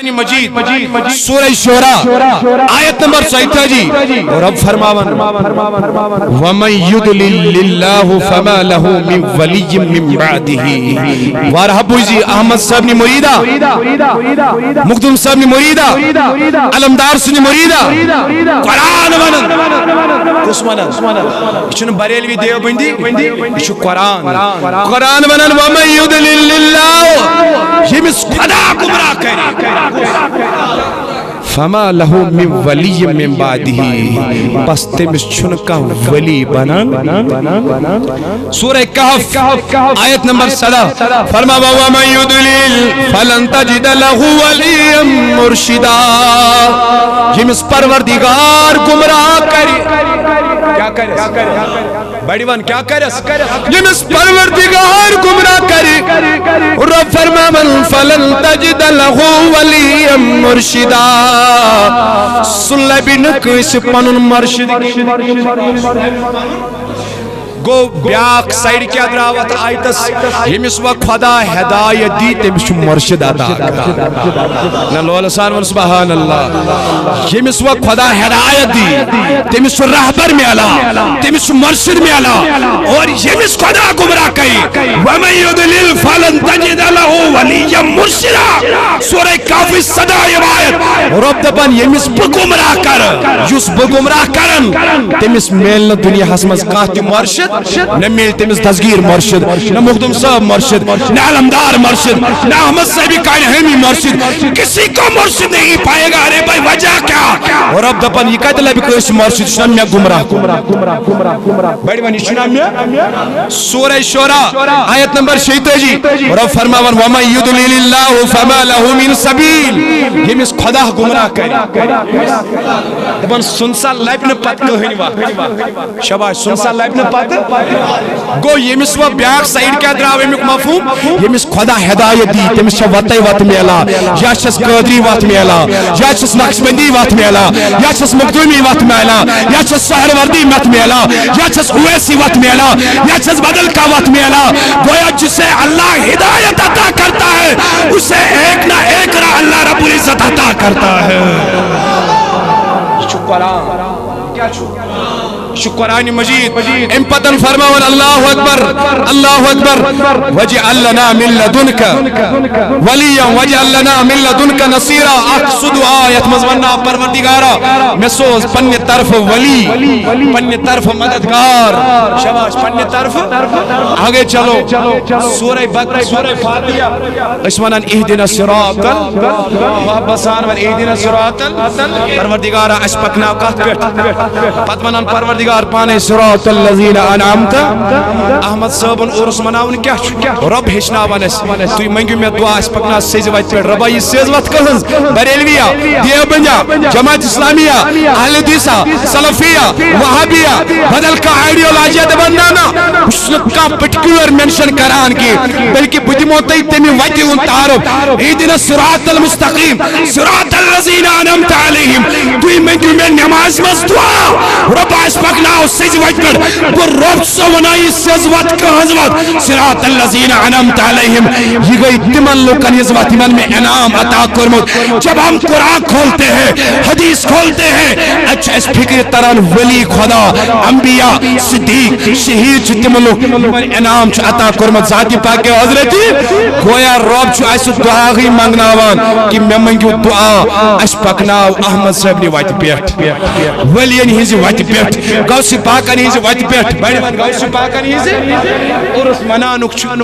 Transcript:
مجید سورہ شورا آیت نمبر 37 رب فرماون وَمَن يُضْلِلِ اللَّهُ فَمَا لَهُ مِن وَلِيٍّ مِّن بَعْدِهِ وارہ بوزی احمد صاحب نے مریدہ مخدوم صاحب نے مریدہ علمدار سے نے مریدہ قرآن ونن کس ونن چن بریلوی دیوبندی چھ قرآن ونن وَمَن يُضْلِلِ اللَّهُ یمس خدا گمراہ کرے فما لہو من ولی من بعدہ پس تمس چھن کا ولی بنان سورہ کہف آیت نمبر 7 فرما وَمَن يُضْلِلْ فَلَن تَجِدَ لَهُ وَلِيًّا مُرْشِدًا یمس پروردگار گمراہ کرے کیا کرے بڑی ون کیا کرے یمس پروردگار گمراہ کرے رب فرماون فَلَن تَجِدَ لَهُ وَلِيًّا مُرْشِدًا سلبی نکس پنن مرشد گو بیاک سائیڈ کیا دراوت آیتس یمس و خدا ہدایت دی تمس مرشد عطا نا لولسان ون سبحان اللہ یمس و خدا ہدایت دی تمس رہبر میں علا تمس مرشد میں علا اور یمس خدا گمراہ کئی وَمَن يُضْلِلْ فَلَن تَجِدَ لَهُ وَلِيًّا مُرْشِدًا سورہ کافی صدا آیت رب دپن یمس بگمراہ کر یس بگمراہ کرن تمس میل دنیا حسمز کانتی مرشد نہ میل تمس دزگیر مرشد نہ مخدوم صاحب مرشد نہ علمدار مرشد نہ احمد صاحبی کائنہمی مرشد کسی کو مرشد نہیں پائے گا ارے بھائی وجہ کیا اور اب دپن یہ کہتے لئے کوئی مرشد شنم میں گمراہ بڑی بنی شنم میں سورہ شورا آیت نمبر 36 اور اب فرماون وَمَن يُضْلِلِ اللَّهُ فَمَا لَهُ مِن سَبِيلٍ یمس خدا گمراہ کرے دپن سنسا لبن پت کہنی وا شباش سنسا لبن پت گو یمس و بیاک سائیڈ کیا دراو امیک مفہوم یمس خدا ہدایت دی تمس چھ وطی وط میلا یا چھس قادری وط میلا یا چھس نقشبندی وط میلا یا چھس مقدومی وط میلا یا چھس سہروردی وط میلا یا چھس اویسی وط میلا یا چھس بدل کا وط میلا گویا جسے اللہ ہدایت عطا کرتا ہے اسے ایک نہ ایک راہ اللہ رب العزت عطا کرتا ہے شکران کیا شکران مجید ام پتن فرماون اللہ اکبر وجعل لنا من لدنک ولیا وجعل لنا من لدنک نصیرا اقصد آیت مزمنہ پروردگارا مسوز پنی طرف ولی پنی طرف مددگار شباش پنی طرف آگے چلو سورہ بقرہ سورہ فاتحہ اسمانان اہدنا الصراط محبسان ون اہدنا الصراط پروردگارا اشپکنا قط پیٹ پتمنان پروردگار پانے صراط الذین انعمت احمد صاحبن عرس مناون کیا رب ہشناون اس تو منگو میں دعا اس پکنا سیز وت ربا یہ سیز وت کہنز بریلویہ دیوبندیہ جماعت اسلامیہ اہل حدیثہ سلفیہ وہابیہ بدل کا آئیڈیالوجی بنانا اس کا پرٹیکولر منشن کران کی بلکہ بدموتی تمی وتی ان تعارف اہدنا الصراط المستقیم صراط الذین انعمت علیہم تو منگو میں نماز مز دعا رب اس پکنا سیز وت پر رب سونائی سیز وت کہنز وت صراط الذین انعمت علیہم یہ گئی تمن لوکن یہ تمن میں انعام عطا کرمت جب ہم قرآن کھولتے ہیں حدیث کھولتے ہیں اچھا اس فکر تران ولی خدا انبیاء صدیق شہید تمن لوگ انعام عطا کرمت ذاتی پاک حضرتی گویا رب چو ایسو دعا گئی منگناوان کہ میں منگیو دعا اس پکناو احمد صاحب نے وائٹ پیٹ ولین ہی وائٹ پیٹ گوسی پاکن ہی وائٹ پیٹ بڑی من گوسی پاکن ہی اور اس منانک چھو